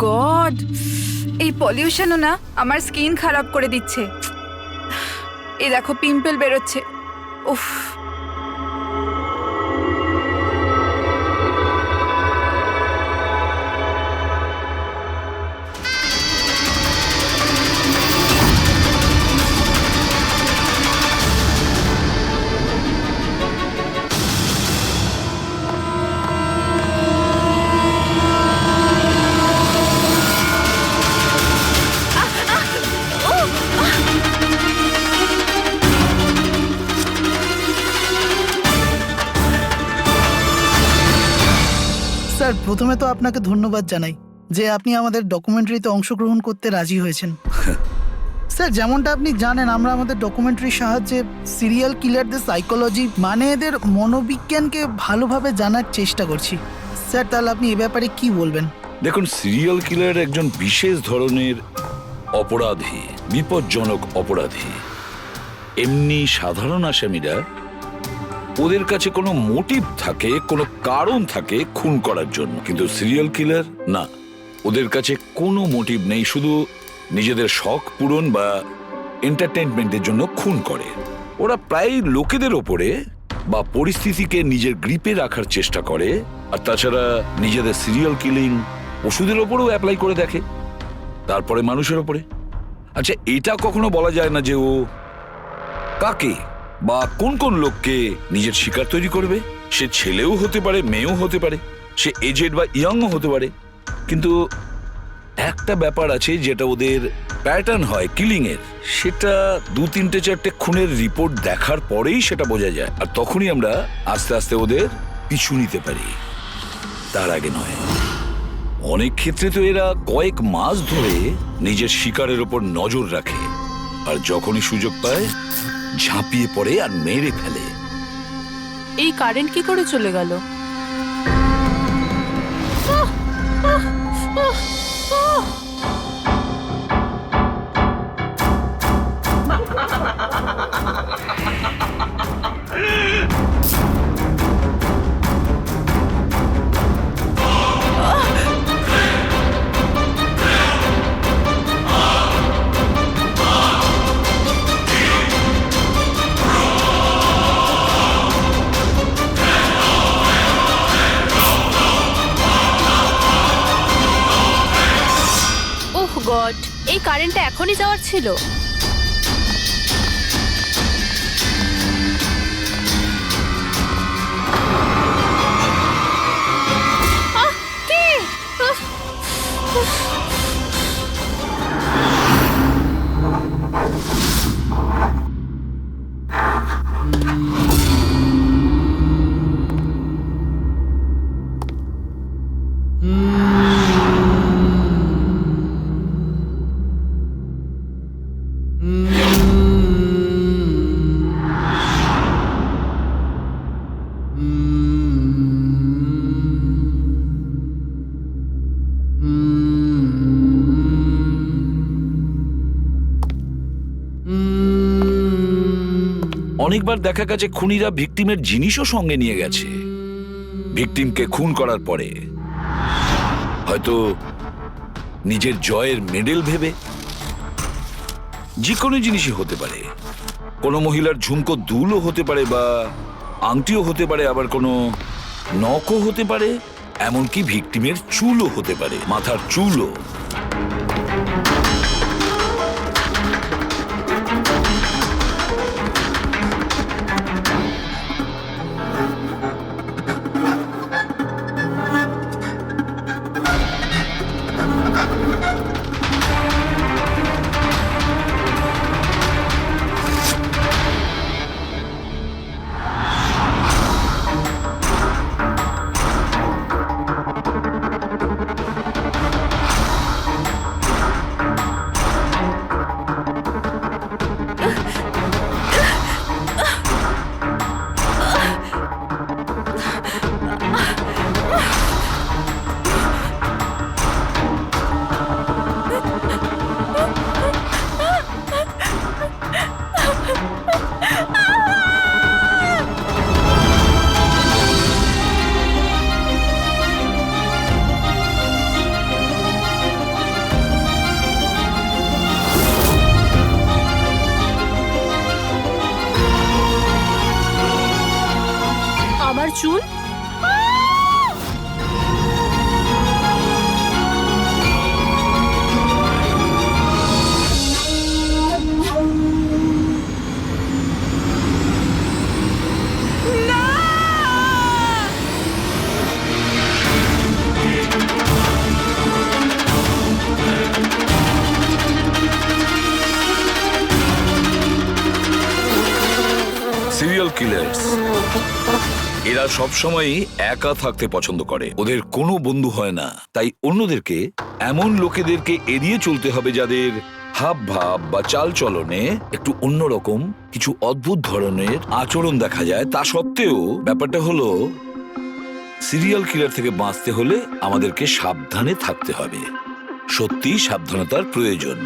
God, এই পলিউশনও না আমার স্কিন খারাপ করে দিচ্ছে। এই দেখো পিম্পল বেরোচ্ছে। উফ। স্যার, প্রথমে তো আপনাকে ধন্যবাদ জানাই যে আপনি আমাদের ডকুমেন্টারিতে অংশগ্রহণ করতে রাজি হয়েছেন। স্যার, যেমনটা আপনি জানেন, আমরা আমাদের ডকুমেন্টারির সাহায্যে সিরিয়াল কিলারদের সাইকোলজি মানে এদের মনোবিজ্ঞানকে ভালোভাবে জানার চেষ্টা করছি। স্যার, তাহলে আপনি এ ব্যাপারে কি বলবেন? দেখুন, সিরিয়াল কিলার একজন বিশেষ ধরনের অপরাধী, বিপজ্জনক অপরাধী। এমনি সাধারণ আসামিরা, ওদের কাছে কোনো মোটিভ থাকে, কোনো কারণ থাকে খুন করার জন্য, কিন্তু সিরিয়াল কিলার না, ওদের কাছে কোনো মোটিভ নেই, শুধু নিজেদের শখ পূরণ বা এন্টারটেনমেন্টের জন্য খুন করে। ওরা প্রায় লোকেদের ওপরে বা পরিস্থিতিকে নিজের গ্রিপে রাখার চেষ্টা করে, আর তাছাড়া নিজেদের সিরিয়াল কিলিং ওষুধের ওপরেও অ্যাপ্লাই করে দেখে, তারপরে মানুষের ওপরে। আচ্ছা, এটা কখনো বলা যায় না যে ও কাকে বা কোন কোন লোককে নিজের শিকার তৈরি করবে। সে ছেলেও হতে পারে, মেয়েও হতে পারে, সে এজেড বা ইয়াংও হতে পারে। কিন্তু একটা ব্যাপার আছে যেটা ওদের প্যাটার্ন হয় কিলিং এর, সেটা 2-3-4টে খুনের রিপোর্ট দেখার পরেই সেটা বোঝা যায়, আর তখনই আমরা আস্তে আস্তে ওদের পিছু নিতে পারি, তার আগে নয়। অনেক ক্ষেত্রে তো এরা কয়েক মাস ধরে নিজের শিকারের ওপর নজর রাখে, আর যখনই সুযোগ পায় ঝাঁপিয়ে পড়ে আর মেরে ফেলে। এই কারেন্ট কি করে চলে গেল? ওহ গড, এই কারেন্টটা এখনই যাওয়ার ছিল। কে? অনেকবার দেখা গেছে খুনিরা ভিকটিমের জিনিসও সঙ্গে নিয়ে গেছে। ভিকটিমকে খুন করার পরে হয়তো নিজের জয়ের মেডেল ভেবে, যে কোনো জিনিসই হতে পারে। কোনো মহিলার ঝুমকো দুলও হতে পারে, বা আংটিও হতে পারে, আবার কোনো নখও হতে পারে, এমনকি ভিকটিমের চুলও হতে পারে, মাথার চুলও। চুল? সিরিয়াল কিলার্স এরা সবসময়ই একা থাকতে পছন্দ করে, ওদের কোনো বন্ধু হয় না। তাই অন্যদেরকে, এমন লোকেদেরকে এড়িয়ে চলতে হবে যাদের হাব ভাব বা চাল চলনে একটু অন্যরকম কিছু অদ্ভুত ধরনের আচরণ দেখা যায়। তা সত্ত্বেও ব্যাপারটা হলো, সিরিয়াল কিলার থেকে বাঁচতে হলে আমাদেরকে সাবধানে থাকতে হবে। সত্যি সাবধানতার প্রয়োজন।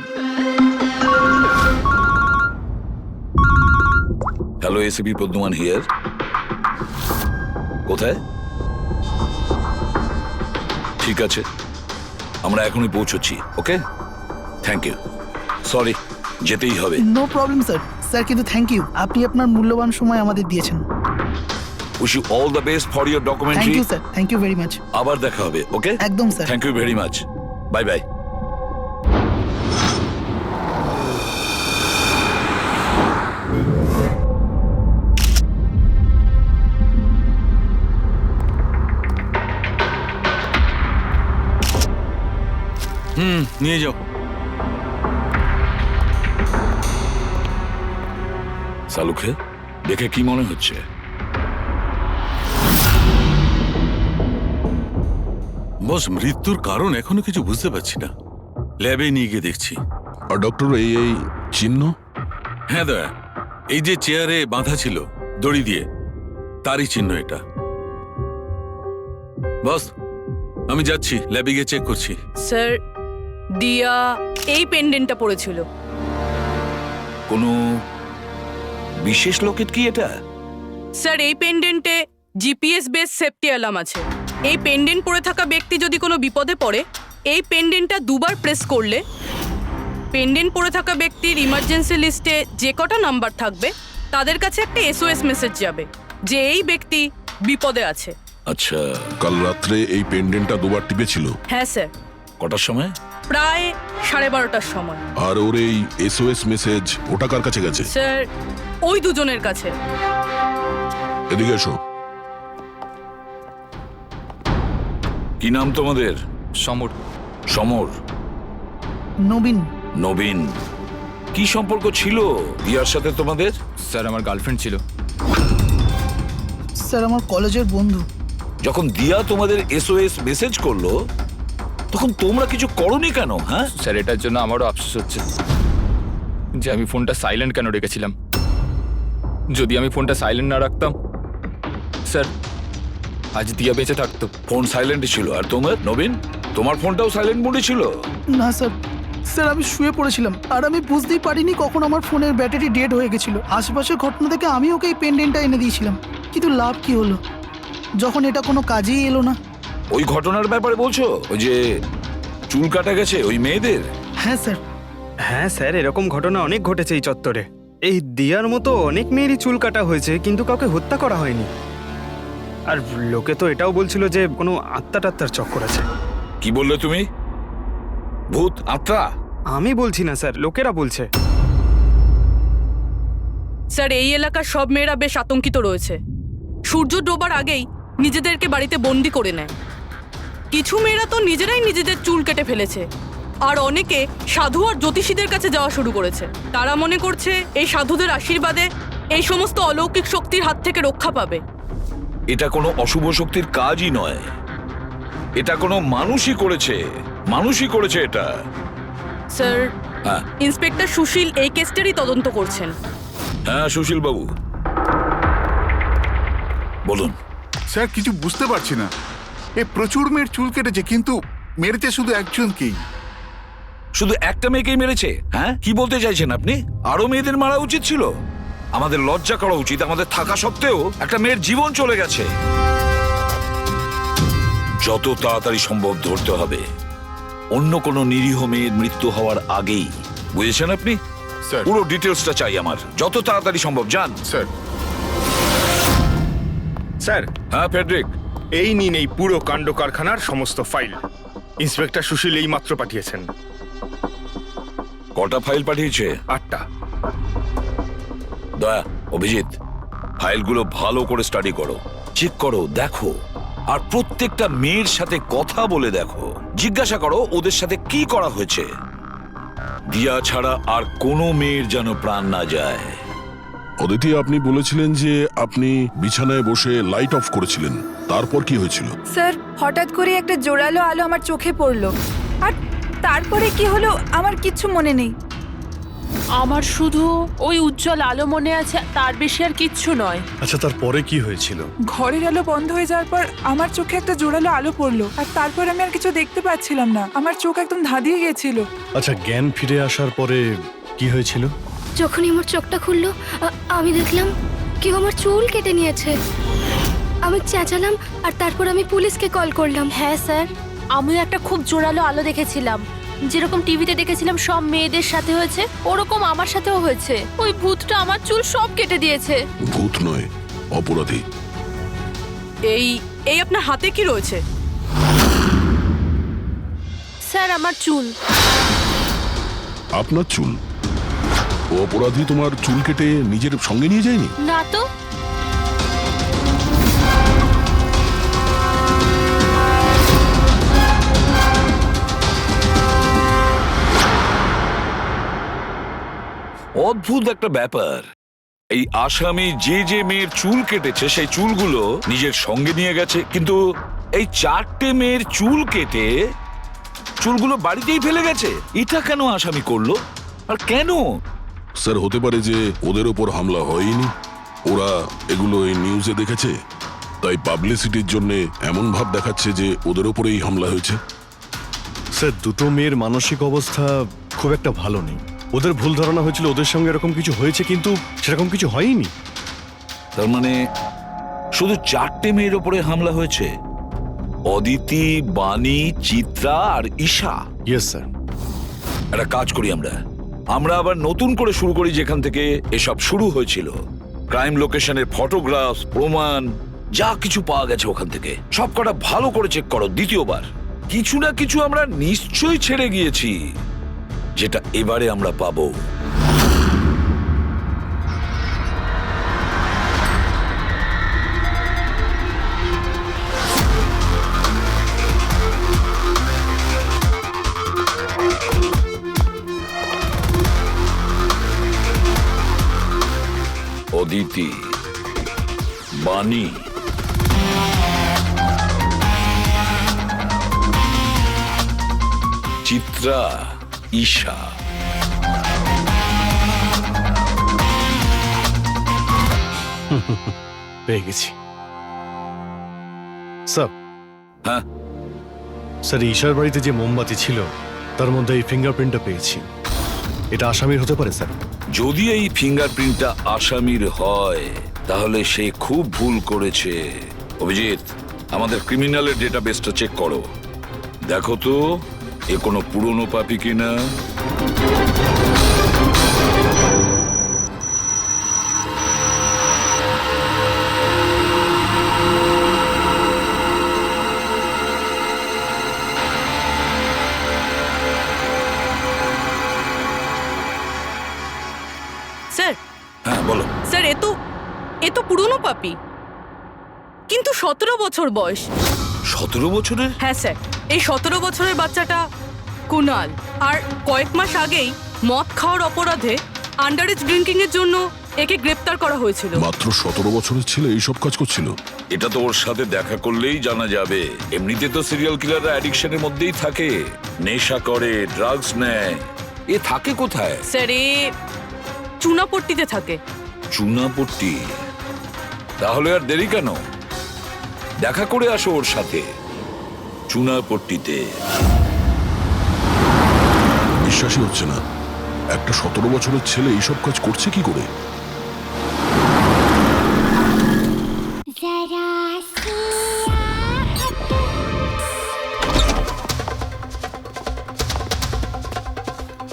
Hello, ACP Padmaman here. কোথায়? ঠিক আছে, আমরা এখনই পৌঁছচ্ছি। Okay, thank you. সরি, যেতেই হবে। No problem sir. স্যার কিন্তু থ্যাংক ইউ, আপনি আপনার মূল্যবান সময় আমাদের দিয়েছেন। Wish you all the best for your thank documentary. You sir, thank you very much. আবার দেখা হবে। ওকে, একদম sir. Thank you very much. Bye bye. নিয়ে যাও। সালুকে দেখে কি মনে হচ্ছে? বস, মৃত্যুর কারণ এখনো কিছু বুঝতে পারছি না। ল্যাবে নিয়ে গিয়ে দেখছি। আর ডক্টর, এই চিহ্ন? হ্যাঁ দয়া, এই যে চেয়ারে বাঁধা ছিল দড়ি দিয়ে, তারই চিহ্ন এটা। বস, আমি যাচ্ছি, ল্যাবে গিয়ে চেক করছি। স্যার, দিয়া এই পেন্ডেন্টটা পড়েছিল। কোনো বিশেষ লোকের কি এটা? স্যার, এই পেন্ডেন্টে জিপিএস বেস সেফটি অ্যালার্ম আছে। এই পেন্ডেন্ট পরে থাকা ব্যক্তি যদি কোনো বিপদে পড়ে, এই পেন্ডেন্টটা দুবার প্রেস করলে পেন্ডেন্ট পরে থাকা ব্যক্তির ইমার্জেন্সি লিস্টে যে কটা নাম্বার থাকবে তাদের কাছে একটা এসওএস মেসেজ যাবে যে এই ব্যক্তি বিপদে আছে। আচ্ছা, কাল রাত্রে এই পেন্ডেন্টটা দুবার টিপেছিল। হ্যাঁ স্যার, কটার সময়? প্রায় 12:30টার সময়। আর ওর এই এসওএস মেসেজ ওটা কার কাছে গেছে? স্যার, ওই দুজনের কাছে। এদিকে এসো। কি নাম তোমাদের? সমর। সমর। নবীন। নবীন। কি সম্পর্ক ছিল দিয়ার সাথে তোমাদের? স্যার, আমার গার্লফ্রেন্ড ছিল। স্যার, আমার কলেজের বন্ধু। যখন দিয়া তোমাদের এসওএস মেসেজ করলো তখন তোমরা কিছু করনি কেন? হ্যাঁ স্যার, এটার জন্য আমারও আফসোস হচ্ছে যে আমি ফোনটা সাইলেন্ট কেন রেখেছিলাম। যদি আমি ফোনটা সাইলেন্ট না রাখতাম, স্যার, আজ দিয়া বেঁচে থাকতো। ফোন সাইলেন্ট ছিল। আর তোমার নবীন, তোমার ফোনটাও সাইলেন্ট মোডে ছিল? না স্যার, স্যার আমি শুয়ে পড়েছিলাম আর আমি বুঝতেই পারিনি কখন আমার ফোনের ব্যাটারি ডেড হয়ে গেছিল। আশেপাশের ঘটনা থেকে আমি ওকে এই পেন্ডেন্টটা এনে দিয়েছিলাম, কিন্তু লাভ কি হলো যখন এটা কোনো কাজেই এলো না। ওই ঘটনার ব্যাপারে বলছো? ওই যে চুল কাটা গেছে ওই মেয়েদের? হ্যাঁ স্যার। হ্যাঁ স্যার, এরকম ঘটনা অনেক ঘটেছে এই চত্বরে। এই দিয়ার মতো অনেক মেয়েরই চুল কাটা হয়েছে, কিন্তু কাউকে হত্যা করা হয়নি। আর লোকে তো এটাও বলছিল যে কোনো আত্মা টাত্মার চক্কর আছে। কি বললে তুমি? ভূত, আত্মা? আমি বলছি না স্যার, লোকেরা বলছে। স্যার, এই এলাকার সব মেয়েরা বেশ আতঙ্কিত রয়েছে। সূর্য ডোবার আগেই নিজেদেরকে বাড়িতে বন্দি করে নেয়। কিছু মেয়েরা তো নিজেরাই নিজেদের চুল কেটে ফেলেছে, আর অনেকে সাধু আর জ্যোতিষীদের কাছে যাওয়া শুরু করেছে। তারা মনে করছে এই সাধুদের আশীর্বাদে এই সমস্ত অলৌকিক শক্তির হাত থেকে রক্ষা পাবে। এটা কোনো অশুভ শক্তির কাজই নয়, এটা কোনো মানুষই করেছে। মানুষই করেছে এটা। স্যার, হ্যাঁ ইন্সপেক্টর সুশীল এই কেসটারই তদন্ত করছেন। হ্যাঁ, সুশীল বাবু বলুন। স্যার, কিছু বুঝতে পারছি না। এ প্রচুর মেয়ের চুল কেটেছে, কিন্তু মেরেছে শুধু একজনকেই। শুধু একটা মেয়েকেই মেরেছে? হ্যাঁ, কি বলতে চাইছেন আপনি? আরো মেয়েদের মারা উচিত ছিল? আমাদের লজ্জা করা উচিত। আমাদের থাকা সত্ত্বেও একটা মেয়ের জীবন চলে গেছে। যত তাড়াতাড়ি সম্ভব ধরতে হবে, অন্য কোনো নিরীহ মেয়ের মৃত্যু হওয়ার আগেই। বুঝেছেন আপনি? স্যার। পুরো ডিটেলসটা চাই আমার, যত তাড়াতাড়ি সম্ভব। যান। স্যার। স্যার, হ্যাঁ ফেডরিক, এই নিন এই পুরো কাণ্ড কারখানার সমস্ত ফাইল। ইন্সপেক্টর সুশীল এই মাত্র পাঠিয়েছেন। কটা ফাইল পাঠিয়েছে? 8টা। দয়া, অভিজিৎ, ফাইলগুলো ভালো করে স্টাডি করো, চেক করো, দেখো, আর প্রত্যেকটা মেয়ের সাথে কথা বলে দেখো, জিজ্ঞাসা করো ওদের সাথে কি করা হয়েছে। দিয়া ছাড়া আর কোনো মেয়ের যেন প্রাণ না যায়। অদিতি, আপনি বলেছিলেন যে আপনি বিছানায় বসে লাইট অফ করেছিলেন, তারপর কি হয়েছিল? স্যার, হঠাৎ করে একটা জোরালো আলো আমার চোখে পড়লো, আর তারপরে কি হলো আমার কিচ্ছু মনে নেই। আমার শুধু ওই উজ্জ্বল আলো মনে আছে, তার বেশি আর কিচ্ছু নয়। আচ্ছা, তারপরে কি হয়েছিল? ঘরের আলো বন্ধ হয়ে যাওয়ার পর আমার চোখে একটা জোরালো আলো পড়লো, আর তারপর আমি আর কিছু দেখতে পাচ্ছিলাম না। আমার চোখ একদম ধাঁধিয়ে গেছিল। আচ্ছা, জ্ঞান ফিরে আসার পরে কি হয়েছিল? যখনই আমার চোখটা খুললো আমি দেখলাম কেউ আমার চুল কেটে নিয়েছে। আমি চেঁচালাম আর তারপর আমি পুলিশকে কল করলাম। হ্যাঁ স্যার, আমিও একটা খুব জোরালো আলো দেখেছিলাম, যেরকম টিভিতে দেখেছিলাম সব মেয়েদের সাথে হয়েছে, ওরকম আমার সাথেও হয়েছে। ওই ভূতটা আমার চুল সব কেটে দিয়েছে। ভূত নয়, অপরাধী। এই এই আপনার হাতে কি রয়েছে? স্যার, আমার চুল। আপনার চুল? ও অপরাধী তোমার চুল কেটে নিজের সঙ্গে নিয়ে যায়নি? না তো। অদ্ভুত একটা ব্যাপার, এই আসামি যে যে মেয়ের চুল কেটেছে সেই চুলগুলো নিজের সঙ্গে নিয়ে গেছে, কিন্তু এই 4টে মেয়ের চুল কেটে চুলগুলো বাড়িতেই ফেলে গেছে। এটা কেন আসামি করলো, আর কেন? স্যার, হতে পারে যে ওদের ওপর হামলা হয়নি, ওরা এগুলো এই নিউজে দেখেছে, তাই পাবলিসিটির জন্য এমন ভাব দেখাচ্ছে যে ওদের ওপরেই হামলা হয়েছে। স্যার, দুটো মেয়ের মানসিক অবস্থা খুব একটা ভালো নেই। ওদের ভুল ধারণা হয়েছিল ওদের সঙ্গে এরকম কিছু হয়েছে, কিন্তু সেরকম কিছু হয়নি। তার মানে শুধু 4টে মেয়ের ওপরে হামলা হয়েছে? অদিতি, বাণী, চিত্রা আর ঈশা? Yes sir. একটা কাজ করি, আমরা আবার নতুন করে শুরু করি যেখান থেকে এসব শুরু হয়েছিল। ক্রাইম লোকেশনের ফটোগ্রাফ, প্রমাণ, যা কিছু পাওয়া গেছে ওখান থেকে সব কটা ভালো করে চেক করো দ্বিতীয়বার। কিছু না কিছু আমরা নিশ্চয়ই ছেড়ে গিয়েছি, যেটা এবারে আমরা পাবো। অদিতি, বাণী, চিত্রা, ঈশা। পেয়ে গেছি স্যার। হ্যাঁ স্যার, ঈশার বাড়িতে যে মোমবাতি ছিল তার মধ্যে এই ফিঙ্গারপ্রিন্টটা পেয়েছি। এটা আসামির হতে পারে স্যার। যদি এই ফিঙ্গারপ্রিন্টটা আসামির হয় তাহলে সে খুব ভুল করেছে। অভিজিৎ, আমাদের ক্রিমিনালের ডেটাবেসটা চেক করো, দেখো তো এ কোনো পুরনো পাপি কিনা। স্যার। হ্যাঁ বলো। স্যার, এ তো পুরনো পাপি, কিন্তু 17 বছর বয়স। 17 বছরের? হ্যাঁ স্যার, এই 17 বছরের বাচ্চাটা কুনাল, আর কয়েক মাস আগেই মদ খাওয়ার অপরাধে আন্ডারেজ ড্রিঙ্কিং এর জন্য একে গ্রেপ্তার করা হয়েছিল। মাত্র 17 বছরের ছেলে এইসব কাজ করছিল? এটা তো ওর সাথে দেখা করলেই জানা যাবে। এমনিতে তো সিরিয়াল কিলাররা অ্যাডিকশনের মধ্যেই থাকে, নেশা করে, ড্রাগস নেয়। এ থাকে কোথায়? স্যার, এ চুনাপট্টিতে থাকে। চুনাপট্টি? তাহলে আর দেরি কেন, দেখা করে আসো ওর সাথে চুনাপট্টিতে। বিশ্বাসই হচ্ছে না, একটা 17 বছরের ছেলে এইসব কাজ করছে কি করে?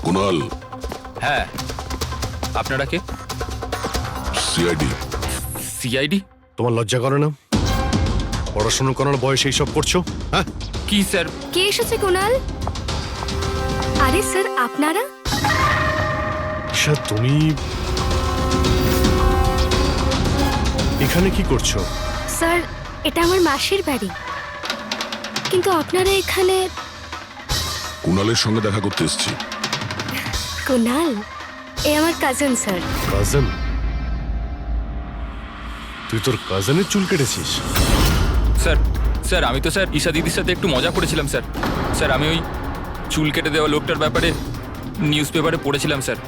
কুনাল। হ্যাঁ, আপনারা কে? সিআইডি। সিআইডি? তোমার লজ্জা করে না? পড়াশোনা করার বয়সে এইসব করছো? হ্যাঁ, কি স্যার? কে এসেছে কুনাল? আরে স্যার আপনারা? স্যার তুমি এখানে কি করছো? স্যার এটা আমার মাসির বাড়ি, কিন্তু আপনারা এখানে? কুণালের সঙ্গে দেখা করতে এসেছি। কুনাল এ আমার কাজিন স্যার। কাজন? তুই তোর কাজনের চুল কেটেছিস? স্যার স্যার আমি তো স্যার ঈশা দিদির সাথে একটু মজা করেছিলাম স্যার। স্যার আমি ওই চুল কেটে দেওয়া লোকটার ব্যাপারে নিউজ পেপারে পড়েছিলাম স্যার।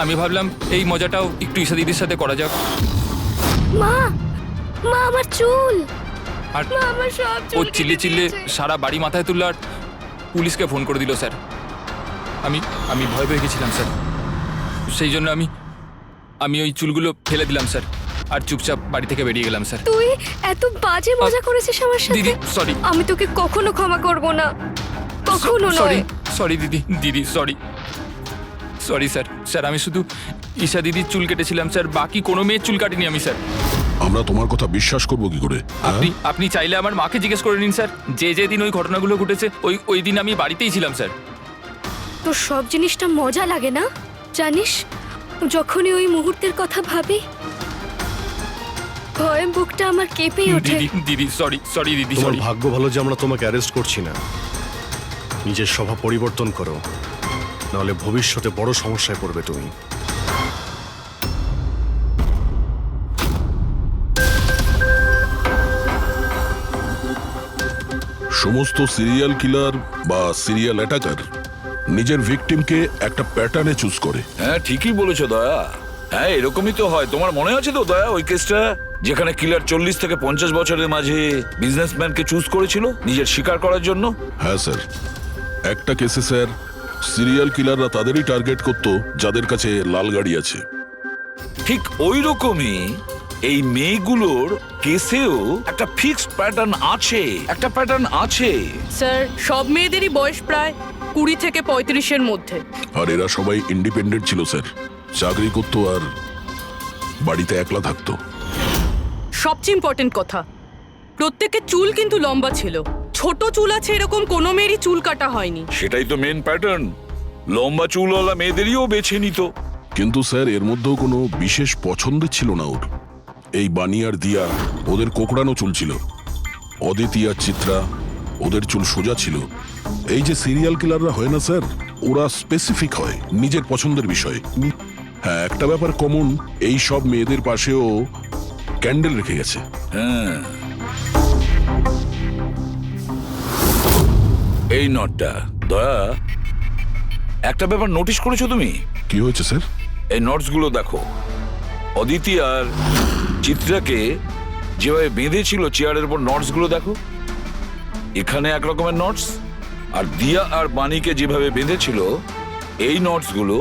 আমি ভাবলাম এই মজাটাও একটু ঈশা দিদির সাথে করা যাক। মা, মা আমার চুল, আর মা আমার সব ও চুল চিল্লে কেটে চিল্লে দিয়েছে। সারা বাড়ি মাথায় তুললো আর পুলিশকে ফোন করে দিল স্যার। আমি ভয় পেয়ে গেছিলাম স্যার, সেই জন্য আমি ওই চুলগুলো ফেলে দিলাম স্যার আর চুপচাপ বাড়ি থেকে বেরিয়ে গেলাম স্যার। তুই এত বাজে মজা করেছিস আমার সাথে? দিদি সরি, আমি তোকে কখনো ক্ষমা করব না, কখনো সরি নয়। সরি দিদি সরি সরি স্যার। স্যার আমি শুধু ঈশা দিদির চুল কেটেছিলাম স্যার, বাকি কোনো মেয়ের চুল কাটিনি আমি স্যার। আমরা তোমার কথা বিশ্বাস করবো কি করে? হ্যাঁ? আপনি চাইলে আমার মাকে জিজ্ঞেস করে নিন স্যার, যে দিন ওই ঘটনাগুলো ঘটেছে ওই দিন আমি বাড়িতেই ছিলাম স্যার। তোর সব জিনিসটা মজা লাগে না জানিস? যখনই ওই মুহূর্তের কথা ভাবি ভয়ে বুকটা আমার কেঁপে ওঠে। দিদি সরি দিদি তোমার সরি। ভাগ্য ভালো যে আমরা তোমাকে অ্যারেস্ট করছি না। নিজের স্বভাব পরিবর্তন করো, নাহলে ভবিষ্যতে বড় সমস্যায় পড়বে তুমি। সমস্ত সিরিয়াল কিলার বা সিরিয়াল অ্যাটাকার নিজের ভিকটিমকে একটা প্যাটার্নে চুজ করে। হ্যাঁ ঠিকই বলেছো দয়া। হ্যাঁ এরকমই তো হয়। তোমার মনে আছে তো দয়া ওই কেসটা, যেখানে কিলার 40 থেকে 50 বছরের মাঝে বিজনেসম্যানকে চুজ করেছিল নিজের শিকার করার জন্য? হ্যাঁ স্যার, একটা কেসে স্যার সিরিয়াল কিলাররা তাদেরই টার্গেট করতো যাদের কাছে লাল গাড়ি আছে। ঠিক ওই রকমই এই মেয়েগুলোর কেসেও একটা ফিক্সড প্যাটার্ন আছে। স্যার সব মেয়েদেরই বয়স প্রায় 20 থেকে 35-এর মধ্যে। আর এরা সবাই ইন্ডিপেন্ডেন্ট ছিল স্যার, চাকরি করতো আর বাড়িতে একলা থাকতো। সবচেয়ে ইম্পর্টেন্ট কথা, প্রত্যেকের চুল কিন্তু লম্বা ছিল। ছোট চুল আছে এরকম কোনো মেয়েরই চুল কাটা হয়নি। সেটাই তো মেন প্যাটার্ন, লম্বা চুলওয়ালা মেয়েদেরইও বেছে নিত। কিন্তু স্যার এর মধ্যেও কোনো বিশেষ পছন্দের ছিল না ওর। এই বানি আর দিয়া ওদের কোকড়ানো চুল ছিল, অদিতি আর চিত্রা ওদের চুল সোজা ছিল। এই যে সিরিয়াল কিলাররা হয় না স্যার, ওরা স্পেসিফিক হয় নিজের পছন্দের বিষয়ে। হ্যাঁ একটা ব্যাপার কমন, এই সব মেয়েদের পাশেও ক্যান্ডেল রেখে গেছে। হ্যাঁ এই নটটা দয়া, একটা ব্যাপার নোটিশ করেছো তুমি? কি হয়েছে স্যার? এই নোটস গুলো দেখো, অদিতি আর চিত্রাকে যেভাবে বেঁধেছিল চেয়ারের উপর নোটস গুলো দেখো, এখানে এক রকমের নোটস, আর দিয়া আর বাণীকে যেভাবে বেঁধেছিল এই নোটস গুলো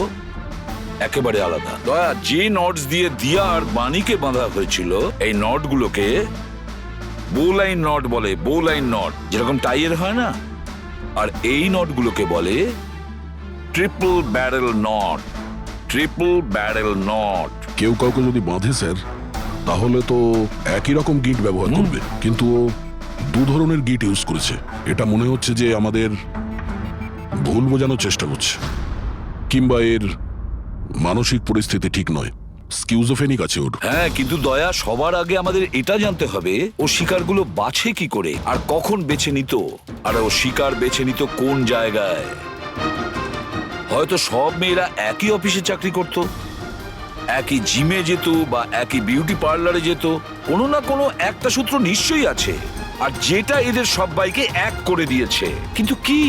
একেবারে আলাদা। দয়া, যে নোটস দিয়ে দিয়া আর বাণীকে বাঁধা হয়েছিল এই নট গুলোকে বোলাইন নট বলে, বোলাইন নট যেরকম টাইয়ের হয় না, আর এই নট গুলোকে বলে ট্রিপল ব্যারেল নট। কেউ কাউকে যদি বাঁধে স্যার, তাহলে তো একই রকম গিট ব্যবহার করবে, কিন্তু ও দু ধরনের গিট ইউজ করেছে। এটা মনে হচ্ছে যে আমাদের ভুল বোঝানোর চেষ্টা করছে, কিংবা এর মানসিক পরিস্থিতি ঠিক নয়, স্কিউজোফেনিক আছে ওর। হ্যাঁ কিন্তু দয়া, সবার আগে আমাদের এটা জানতে হবে ও শিকারগুলো বাছে কি করে আর কখন বেছে নিত, আর ও শিকার বেছে নিত কোন জায়গায়। হয়তো সব মেয়েরা একই অফিসে চাকরি করত, একই জিমে যেত বা একই বিউটি পার্লারে যেত, কোনো না কোনো একটা সূত্র নিশ্চয়ই আছে, আর যেটা এদের সবাইকে এক করে দিয়েছে। কিন্তু কি?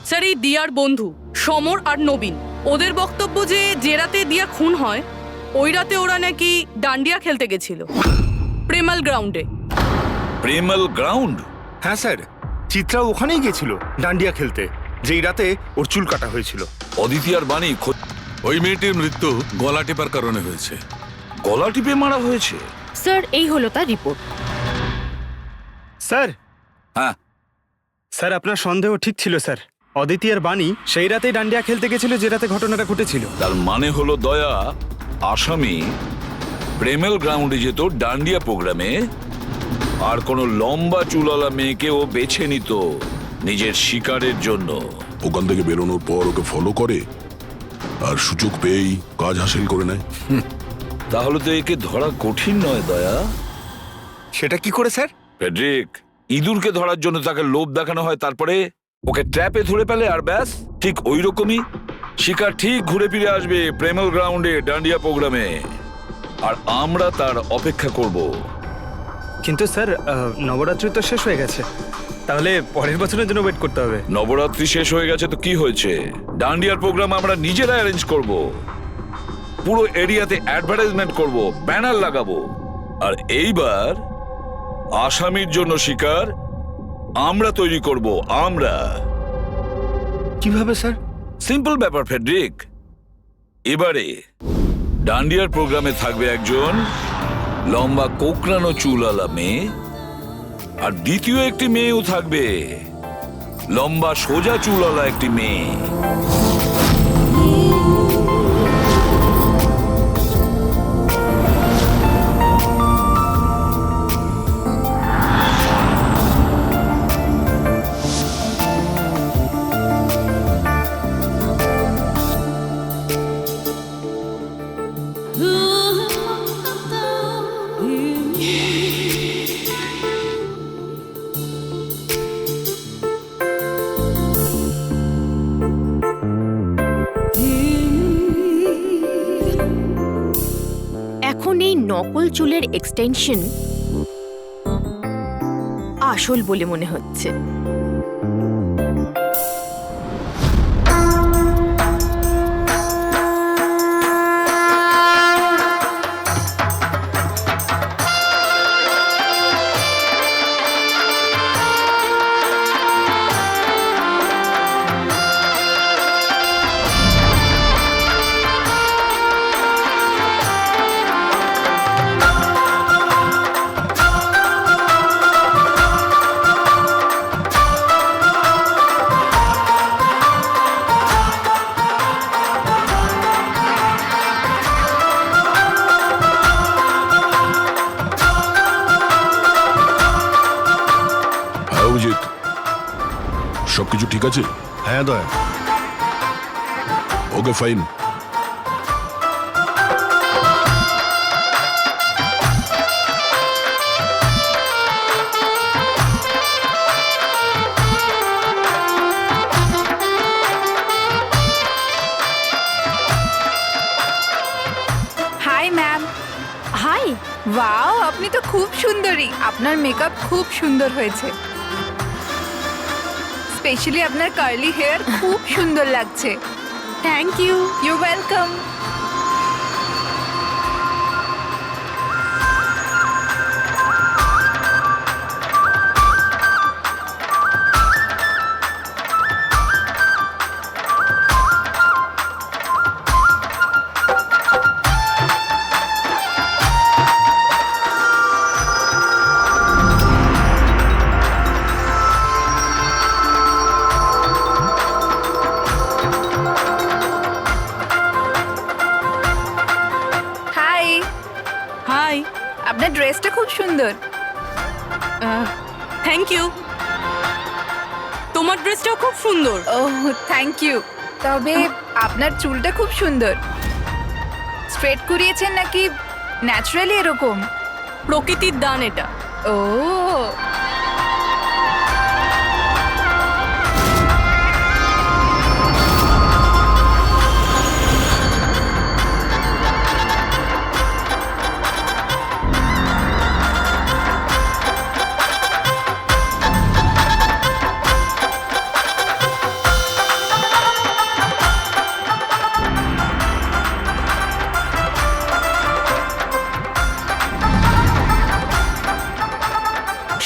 স্যার এই দিয়ার বন্ধু সমর আর নবীন, ওদের বক্তব্য যে রাতে দিয়া খুন হয় ওই রাতে ওরা নাকি ডান্ডিয়া খেলতে গেছিল প্রেমাল গ্রাউন্ডে। প্রেমাল গ্রাউন্ড? হ্যাঁ স্যার, চিত্রা ওখানেই গেছিল ডান্ডিয়া খেলতে, যেই রাতে ওর চুল কাটা হয়েছিল। অদিতি আর বাণী ওই মেয়েটির মৃত্যু গলা টিপার কারণে হয়েছে। গলা টিপে মারা হয়েছে? স্যার এই হলো তার রিপোর্ট। স্যার, হ্যাঁ স্যার আপনার সন্দেহ ঠিক ছিল স্যার। অদিতি আর বাণী সেই রাতেই ডান্ডিয়া খেলতে গেছিল যে রাতে ঘটনাটা ঘটেছিল। তার মানে হলো দয়া, আসামি প্রেমেল গ্রাউন্ডে যেত ডান্ডিয়া প্রোগ্রামে, আর কোনো লম্বা চুলওয়ালা মেয়েকে ও বেছে নিত নিজের শিকারের জন্য। ওখান থেকে বেরোনোর পর ওকে ফলো করে আর সুযোগ পেয়েই কাজ হাসিল করে নেয়। তাহলে তো একে ধরা কঠিন নয় দয়া। সেটা কি করে স্যার? ফেডরিক, ইঁদুরকে ধরার জন্য তাকে লোভ দেখানো হয়, তারপরে ওকে ট্র্যাপে ধরে ফেলে, আর ব্যাস। ঠিক ওই রকমই শিকার ঠিক ঘুরে ফিরে আসবে প্রেমেল গ্রাউন্ডে ডান্ডিয়া প্রোগ্রামে, আর আমরা তার অপেক্ষা করব। কিন্তু স্যার নবরাত্রি তো শেষ হয়ে গেছে, তাহলে পরের বছরের জন্য ওয়েট করতে হবে। নবরাত্রি শেষ হয়ে গেছে তো কি হয়েছে, ডান্ডিয়ার প্রোগ্রাম আমরা নিজেরা অ্যারেঞ্জ করব, পুরো এরিয়াতে অ্যাডভার্টাইজমেন্ট করব, ব্যানার লাগাবো। আর এইবার আসামির জন্য শিকার আমরা তৈরি করব, আমরা। কিভাবে স্যার? সিম্পল ব্যাপার ফেডরিক। এবারে ডান্ডিয়ার প্রোগ্রামে থাকবে একজন লম্বা কোকড়ানো চুলওয়ালা মেয়ে, আর দ্বিতীয় একটি মেয়েও থাকবে, লম্বা সোজা চুলওয়ালা একটি মেয়ে। এখন এই নকল চুলের এক্সটেনশন আসল বলে মনে হচ্ছে। সবকিছু ঠিক আছে? হ্যাঁ দয়া। Okay fine. Hi ma'am. Hi. Wow, আপনি তো খুব সুন্দরী। আপনার মেকআপ খুব সুন্দর হয়েছে, স্পেশালি আপনার কার্লি হেয়ার খুব সুন্দর লাগছে। Thank you. You welcome. Hi. আপনার ড্রেসটা খুব সুন্দর। Thank you. তোমার ড্রেসটাও খুব সুন্দর। Oh thank you. তবে আপনার চুলটা খুব সুন্দর। স্ট্রেট করিয়েছেন নাকি ন্যাচারালি এরকম? প্রকৃতির দান এটা। ও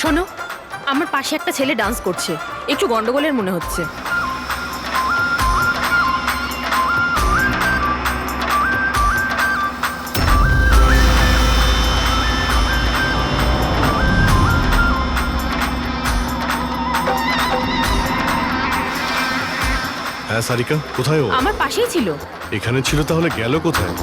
শোনো, আমার পাশে একটা ছেলে ডান্স করছে, একটু গন্ডগোলের মনে হচ্ছে। হ্যাঁ সারিকা, কোথায় ও? আমার পাশেই ছিল। এখানে ছিল, তাহলে গেল কোথায়?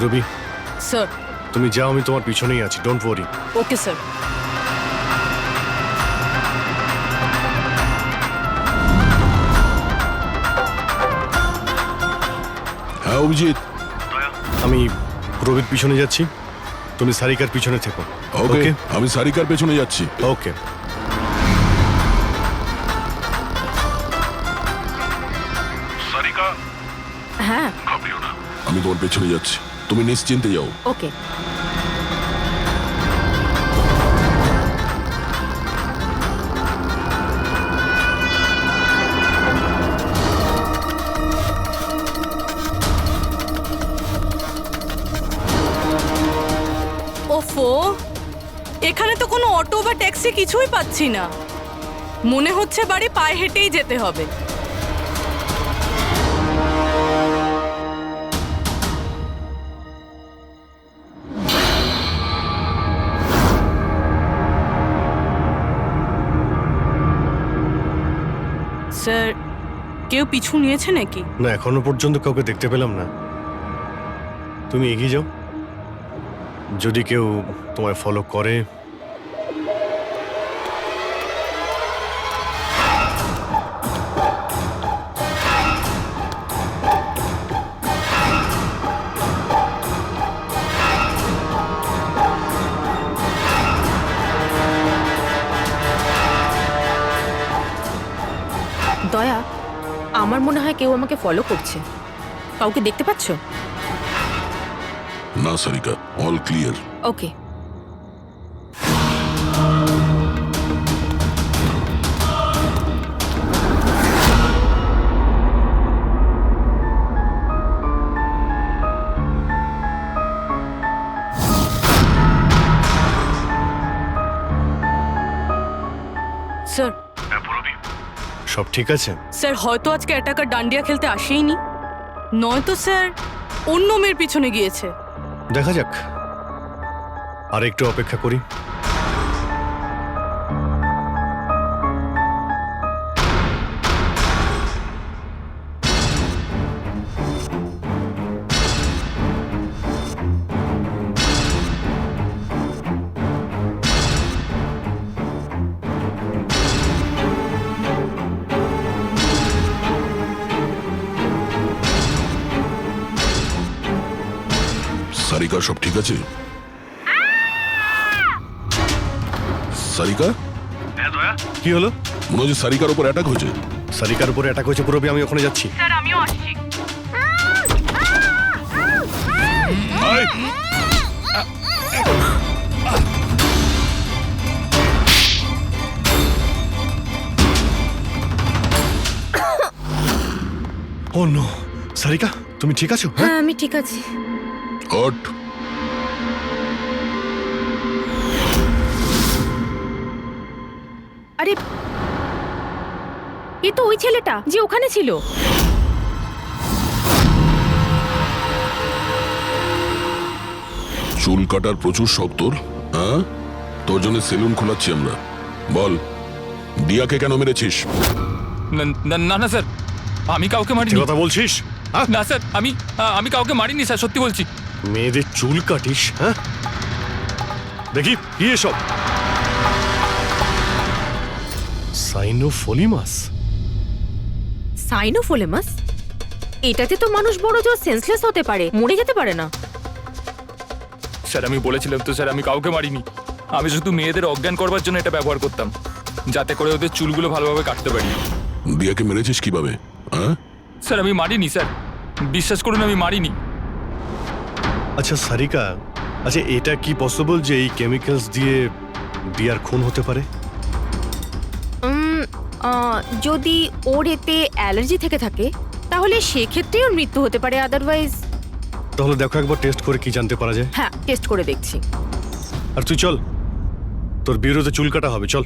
পুরবি, স্যার। তুমি যাও, আমি তোমার পিছনেই আছি, ডোন্ট ওয়ারি। Okay sir. হ্যাঁ অভিজিৎ, আমি পুরবির পিছনে যাচ্ছি, তুমি সারিকার পিছনে থেকো। ওকে, আমি সারিকার পেছনে যাচ্ছি। ওকে। সারিকা, হ্যাঁ ঘাবড়িও না, আমি তোমার পেছনে যাচ্ছি, তুমি নিশ্চিন্তে যাও। ওকে। ওফো, এখানে তো কোনো অটো বা ট্যাক্সি কিছুই পাচ্ছি না। মনে হচ্ছে বাড়ি পায়ে হেঁটেই যেতে হবে। স্যার, কেউ পিছু নিয়েছে নাকি? না, এখনো পর্যন্ত কাউকে দেখতে পেলাম না। তুমি এগিয়ে যাও, যদি কেউ তোমায় ফলো করে। দয়া, আমার মনে হয় কেউ আমাকে ফলো করছে। কাউকে দেখতে পাচ্ছো? না সারিকা, অল ক্লিয়ার। ওকে। স্যার, সব ঠিক আছে? স্যার হয়তো আজকে অ্যাটাকার ডান্ডিয়া খেলতে আসেইনি, নয়তো স্যার অন্য মেয়ের পিছনে গিয়েছে। দেখা যাক, আর একটু অপেক্ষা করি। সারিকা, সব ঠিক আছে? সারিকা, কি হলো? মনে হচ্ছে সারিকার উপর অ্যাটাক হয়েছে। সারিকার উপরে অ্যাটাক হয়েছে পুরবি, আমি ওখানে যাচ্ছি। স্যার, আমিও আসছি। ও নো, সারিকা তুমি ঠিক আছো? হ্যাঁ আমি ঠিক আছি। হট, আরে এ তো ওই ছেলেটা যে ওখানে ছিল। চুল কাটার প্রচুর শখ তোর, হ্যাঁ? তোর জন্য সেলুন খোলাচ্ছি আমরা। বল, দিয়াকে কেন মেরেছিস? না না না স্যার, আমি কাউকে মারিনি। কথা বলছিস? না স্যার, আমি কাউকে মারিনি স্যার, সত্যি বলছি। মেয়েদের চুল কাটিস? হ্যাঁ, দেখি কি এসব। সাইনোফোলিমাস? সাইনোফোলেমাস? এটাতে তো মানুষ বড় জোর সেন্সলেস হতে পারে, মরে যেতে পারে না। স্যার আমি বলেছিলাম তো স্যার, আমি কাউকে মারিনি। আমি শুধু মেয়েদের অজ্ঞান করবার জন্য এটা ব্যবহার করতাম, যাতে করে ওদের চুলগুলো ভালোভাবে কাটতে পারি। দিয়াকে মেরেছিস কিভাবে? হ্যাঁ স্যার আমি মারিনি স্যার, বিশ্বাস করুন আমি মারিনি। আচ্ছা সারিকা, আচ্ছা এটা কি পসিবল যে এই কেমিক্যালস দিয়ে দিয়ার খুন হতে পারে? যদি ওর এতে অ্যালার্জি থেকে থাকে তাহলে সেক্ষেত্রে ওর মৃত্যু হতে পারে, আদারওয়াইজ। তাহলে দেখো একবার টেস্ট করে কি জানতে পারা যায়। হ্যাঁ, টেস্ট করে দেখছি। আর তুই চল, তোর বিরুদ্ধে চুল কাটা হবে, চল।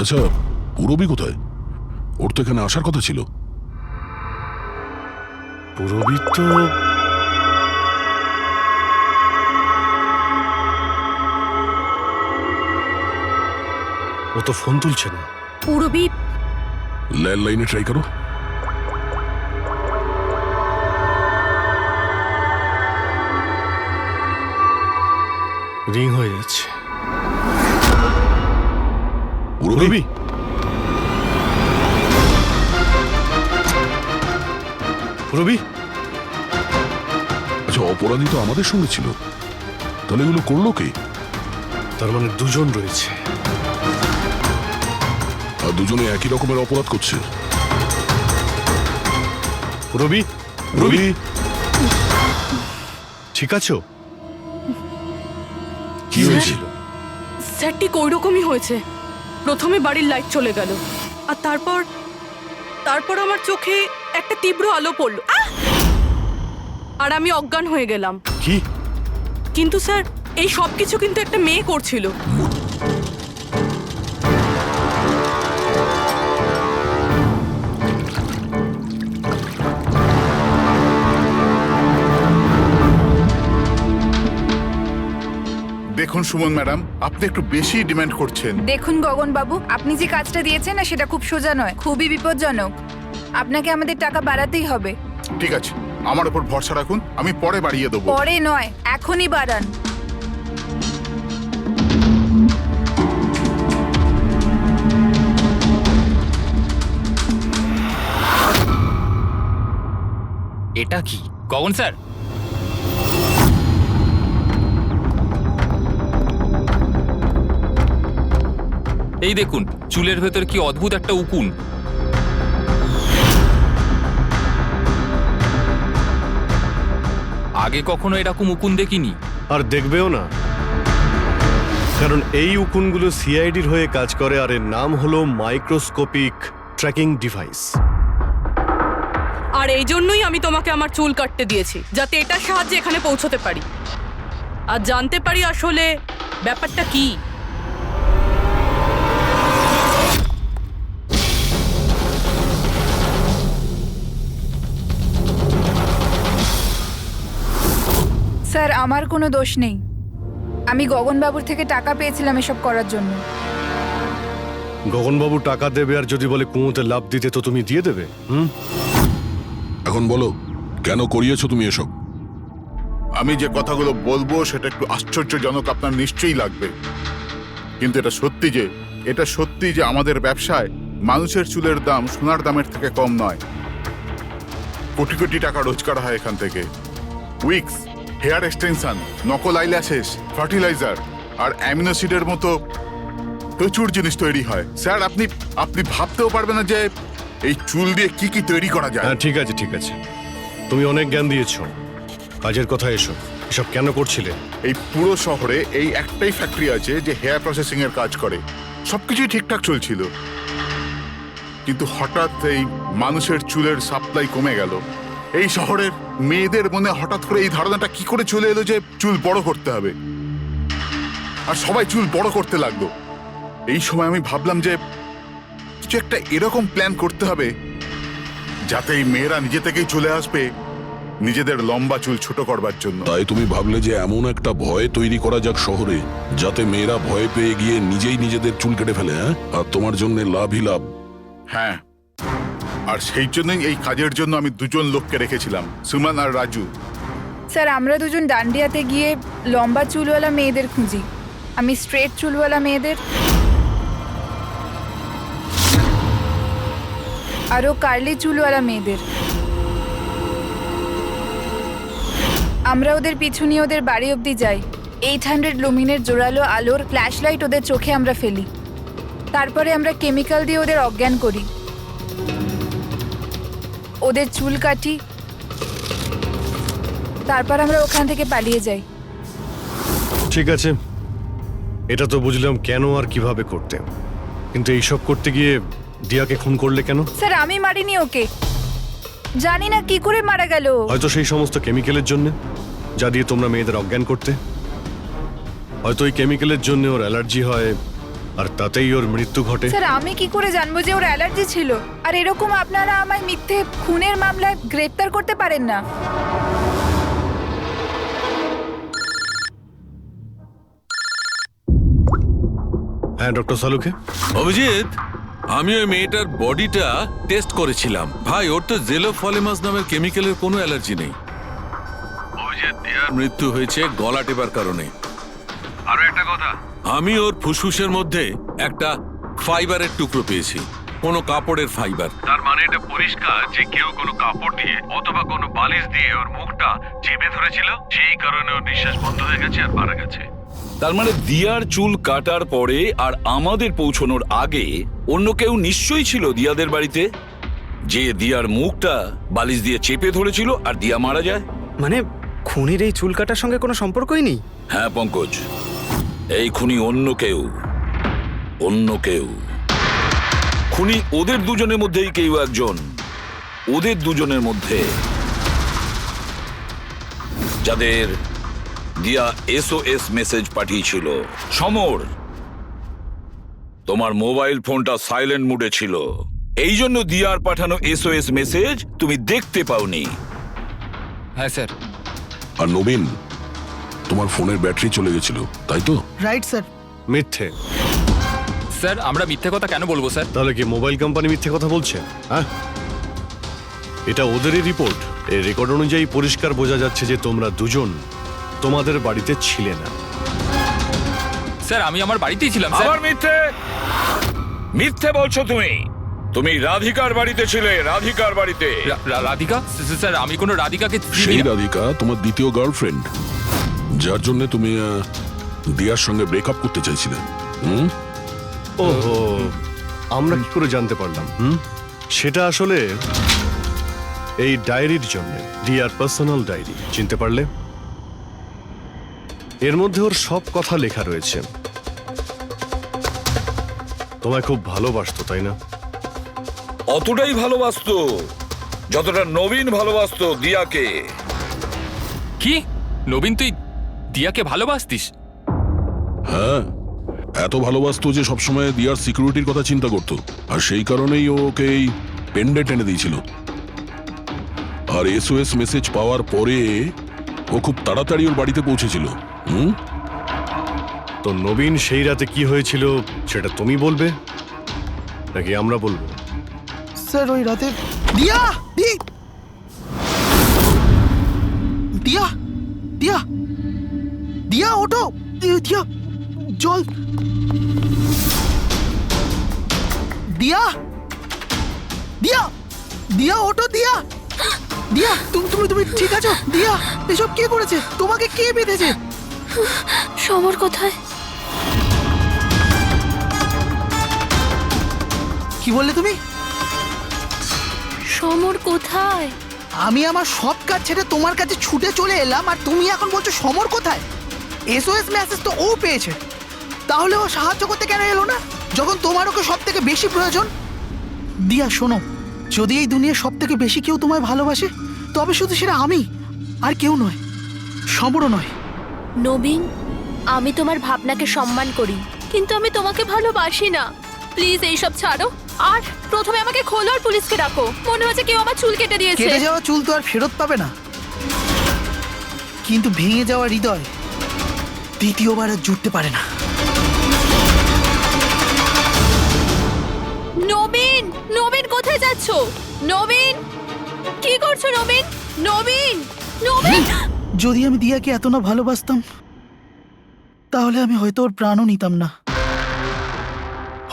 আচ্ছা, পুরবি কোথায়? ওর তো এখানে আসার কথা ছিল। পুরবি তো ও তো ফোন তুলছে না। পুরবি ল্যান্ডলাইনে ট্রাই করো। রিং হয়ে যাচ্ছে। রবি, রবি, আচ্ছা অপরাধী তো আমাদের সঙ্গে ছিল, তাহলে এগুলো করলো কে? তার মানে দুজন রয়েছে। আর দুজনে একই রকমের অপরাধ করছে। রবি, রবি, ঠিক আছো? কি হয়েছিল? স্যার ঠিক ওই রকমই হয়েছে। প্রথমে বাড়ির লাইট চলে গেল, আর তারপর আমার চোখে একটা তীব্র আলো পড়ল, আর আমি অজ্ঞান হয়ে গেলাম। কি? কিন্তু স্যার এই সব কিছু কিন্তু একটা মেয়ে করছিল। দেখুন সুমন ম্যাডাম, আপনি একটু বেশি ডিমান্ড করছেন। দেখুন গগন বাবু, আপনি যে কাজটা দিয়েছেন না সেটা খুব সোজা নয়, খুবই বিপজ্জনক। আপনাকে আমাদের টাকা বাড়াতেই হবে। ঠিক আছে, আমার উপর ভরসা রাখুন, আমি পরে বাড়িয়ে দেবো। পরে নয়, এখনই বাড়ান। এটা কি গগন স্যার? এই দেখুন চুলের ভেতর কি অদ্ভুত একটা উকুন। আগে কখনো এরকম উকুন দেখিনি। আর দেখবেও না, কারণ এই উকুনগুলো সিআইডির হয়ে কাজ করে, আর এর নাম হলো মাইক্রোস্কোপিক ট্র্যাকিং ডিভাইস। আর এই জন্যই আমি তোমাকে আমার চুল কাটতে দিয়েছি, যাতে এটার সাহায্যে এখানে পৌঁছতে পারি আর জানতে পারি আসলে ব্যাপারটা কি। স্যার আমার কোনো দোষ নেই, আমি গগন বাবুর থেকে টাকা পেয়েছিলাম এসব করার জন্য। গগনবাবু টাকা দেবে, আর যদি বলে কুঁয়োতে লাভ দিতে তো তুমি দিয়ে দেবে? এখন বলো কেন করিয়েছো তুমি এসব? আমি যে কথাগুলো বলবো সেটা একটু আশ্চর্যজনক আপনার নিশ্চয়ই লাগবে, কিন্তু এটা সত্যি যে আমাদের ব্যবসায় মানুষের চুলের দাম সোনার দামের থেকে কম নয়। কোটি কোটি টাকা রোজগার হয় এখান থেকে। উইক্স, হেয়ার এক্সটেনশন, নকল আইল্যাশেস, ফার্টিলাইজার আর অ্যামিনোসিডের মতো প্রচুর জিনিস তৈরি হয়। স্যার আপনি ভাবতেও পারবেন না যে এই চুল দিয়ে কি কি তৈরি করা যায়। হ্যাঁ ঠিক আছে, ঠিক আছে, তুমি অনেক জ্ঞান দিয়েছো, কাজের কথা এসো। এসব কেন করছিলে? এই পুরো শহরে এই একটাই ফ্যাক্টরি আছে যে হেয়ার প্রসেসিং এর কাজ করে। সবকিছুই ঠিকঠাক চলছিল, কিন্তু হঠাৎ এই মানুষের চুলের সাপ্লাই কমে গেল। এই শহরের মেয়েদের মনে হঠাৎ করে এই ধারণাটা কি করে চলে এলো যে চুল বড় করতে হবে, আর সবাই চুল বড় করতে লাগলো। এই সময় আমি ভাবলাম যে কিছু একটা এরকম প্ল্যান করতে হবে যাতে এই মেয়েরা নিজে থেকেই চলে আসবে নিজেদের লম্বা চুল ছোট করবার জন্য। তাই তুমি ভাবলে যে এমন একটা ভয় তৈরি করা যাক শহরে, যাতে মেয়েরা ভয় পেয়ে গিয়ে নিজেই নিজেদের চুল কেটে ফেলে, হ্যাঁ? আর তোমার জন্য লাভই লাভ। হ্যাঁ, আর সেই জন্যই এই কাজের জন্য আমি দুজন লোককে রেখেছিলাম, সুমন আর রাজু। স্যার আমরা দুজন ডান্ডিয়াতে গিয়ে লম্বা চুলওয়ালা মেয়েদের খুঁজি, আমি স্ট্রেট চুলওয়ালা মেয়েদের, আরও কার্লি চুলওয়ালা মেয়েদের। আমরা ওদের পিছু নিয়ে ওদের বাড়ি অবধি যাই। 800 লুমিনের জোরালো আলোর ফ্ল্যাশ লাইট ওদের চোখে আমরা ফেলি, তারপরে আমরা কেমিক্যাল দিয়ে ওদের অজ্ঞান করি, ওদের চুল কাটি, তারপর আমরা ওখান থেকে পালিয়ে যাই। ঠিক আছে, এটা তো বুঝলাম কেন আর কিভাবে করতে, কিন্তু এইসব করতে গিয়ে দিয়াকে খুন করলে কেন? স্যার আমি মারিনি ওকে, জানি না কি করে মারা গেল। হয়তো সেই সমস্ত কেমিক্যালের জন্য যা দিয়ে তোমরা মেয়েদের অজ্ঞান করতে। হয়তো ওই কেমিক্যালের জন্য ওর অ্যালার্জি হয়, আর তাতেই ওর মৃত্যু ঘটে। স্যার আমি কি করে জানবো যে ওর অ্যালার্জি ছিল? আর এরকম আপনারা আমায় মিথ্যে খুনের মামলায় গ্রেপ্তার করতে পারেন না। হ্যাঁ ডক্টর সালুকে। অভিজিৎ, আমি ওই মেয়েটার বডিটা টেস্ট করেছিলাম। ভাই, ওর তো জেলোফলিমাস নামের কেমিক্যালের কোনো অ্যালার্জি নেই। অভিজিৎ, এর মৃত্যু হয়েছে গলা টেপার কারণে। একটা কথা, আমি ওর ফুসফুসের মধ্যে একটা ফাইবারের টুকরো পেয়েছি, কোনো কাপড়ের ফাইবার। তার মানে এটা পরিষ্কার যে কেউ কোনো কাপড় দিয়ে অথবা কোনো বালিশ দিয়ে ওর মুখটা চেপে ধরেছিল, সেই কারণে ওর নিঃশ্বাস বন্ধ হয়ে গেছে আর মারা গেছে। তার মানে দিয়ার চুল কাটার পরে আর আমাদের পৌঁছানোর আগে অন্য কেউ নিশ্চয়ই ছিল দিয়াদের বাড়িতে, যে দিয়ার মুখটা বালিশ দিয়ে চেপে ধরেছিল আর দিয়া মারা যায়। মানে খুনির এই চুল কাটার সঙ্গে কোনো সম্পর্কই নেই? হ্যাঁ পঙ্কজ, এই খুনি অন্য কেউ, অন্য কেউ। খুনি ওদের দুজনের মধ্যেই কেউ একজন, ওদের দুজনের মধ্যে যাদের দিয়া SOS মেসেজ পাঠিয়েছিল। সমর, তোমার মোবাইল ফোনটা সাইলেন্ট মুডে ছিল, এই জন্য দিয়ার পাঠানো SOS মেসেজ তুমি দেখতে পাওনি। হ্যাঁ স্যার। আর নবীন, তোমার ফোনের ব্যাটারি চলে গেছিল, তাই তো? Right sir. মিথ্যে। স্যার আমরা মিথ্যে কথা কেন বলবো স্যার? তাহলে কি মোবাইল কোম্পানি মিথ্যে কথা বলছে? হ্যাঁ, এটা ওদেরই রিপোর্ট। এই রেকর্ড অনুযায়ী পরিষ্কার বোঝা যাচ্ছে যে তোমরা দুজন তোমাদের বাড়িতে ছিলে না। স্যার আমি আমার বাড়িতেই ছিলাম স্যার। আবার মিথ্যে, মিথ্যে বলছো তুমি। তুমি রাধিকার বাড়িতে ছিলে, রাধিকার বাড়িতে। রাধিকা? স্যার আমি কোনো রাধিকাকে সেই রাধিকা তোমার দ্বিতীয় গার্লফ্রেন্ড, যার জন্য তুমি দিয়ার সঙ্গে ব্রেকআপ করতে চাইছিলে। ওহো, আমরা কি করে জানতে পারলাম? সেটা আসলে এই ডায়েরির জন্য, দিয়ার পার্সোনাল ডায়েরি। চিনতে পারলে? এর মধ্যে ওর সব কথা লেখা রয়েছে। তোমায় খুব ভালোবাসতো, তাই না? অতটাই ভালোবাসতো যতটা নবীন ভালোবাসতো দিয়াকে। কি? নবীন তুই দিয়াকে ভালোবাসতিস? হ্যাঁ, এত ভালোবাসতো যে সবসময় দিয়ার সিকিউরিটির কথা চিন্তা করতো, আর সেই কারণেই ও ওকে এই পেন্ডে টেনে দিয়েছিল। আর SOS মেসেজ পাওয়ার পরে ও খুব তাড়াতাড়ি ওর বাড়িতে পৌঁছেছিল। তো নবীন সেই রাতে কি হয়েছিল সেটা তুমি বলবে নাকি আমরা বলবো? স্যার ওই রাতে দিয়া দিয়া দিয়া দিয়া ওঠো, দিয়া জল, দিয়া দিয়া দিয়া ওঠো, দিয়া দিয়া তুমি ঠিক আছো? দিয়া এসব কে করেছে? তোমাকে কে বেঁধেছে? সমর কোথায়? কি বললে তুমি? সমর কোথায়? আমি আমার সব কাজ ছেড়ে তোমার কাছে ছুটে চলে এলাম, আর তুমি এখন বলছো সমর কোথায়? SOS মেসেজ তো ও পেয়েছে, তাহলে ও সাহায্য করতে কেন এলো না যখন তোমার ওকে সব থেকে বেশি প্রয়োজন? দিয়া শোনো, যদি এই দুনিয়ার সব থেকে বেশি কেউ তোমায় ভালোবাসে, তবে শুধু সেটা আমি, আর কেউ নয়, সমরও নয়। নবীন, আমি তোমার ভাবনাকে সম্মান করি, কিন্তু আমি তোমাকে ভালোবাসি না। প্লিজ এইসব ছাড়ো, আর প্রথমে আমাকে খোলো আর পুলিশকে ডাকো। মনে হচ্ছে কেউ আমার চুল কেটে দিয়েছে। কেটে যাওয়া চুল তো আর ফেরত পাবে না, কিন্তু ভেঙে যাওয়া হৃদয় দ্বিতীয়বার আর জুটতে পারে না। নবীন, নবীন কোথায় যাচ্ছ? নবীন, কি করছো নবীন? নবীন, নবীন! যদি আমি দিয়াকে এত না ভালোবাসতাম, তাহলে আমি হয়তো ওর প্রাণও নিতাম না।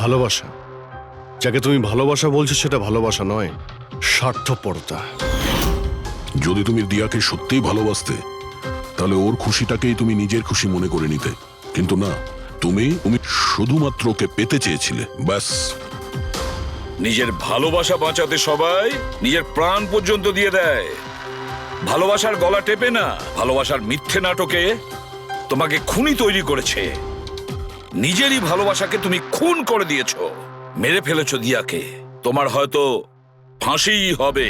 ভালোবাসা, যাকে তুমি ভালোবাসা বলছো সেটা ভালোবাসা নয়, স্বার্থপরতা। যদি তুমি দিয়াকে সত্যিই ভালোবাসতে, তাহলে ওর খুশিটাকেই তুমি নিজের খুশি মনে করে নিতে, কিন্তু না, তুমি শুধুমাত্র ওকে পেতে চেয়েছিলে, ব্যাস। নিজের ভালোবাসা বাঁচাতে সবাই নিজের প্রাণ পর্যন্ত দিয়ে দেয়। ভালোবাসার গলা টেপে না, ভালোবাসার মিথ্যে নাটকে তোমাকে খুনি তৈরি করেছে। নিজেরই ভালোবাসাকে তুমি খুন করে দিয়েছো, মেরে ফেলেছো দিয়াকে। তোমার হয়তো ফাঁসিই হবে।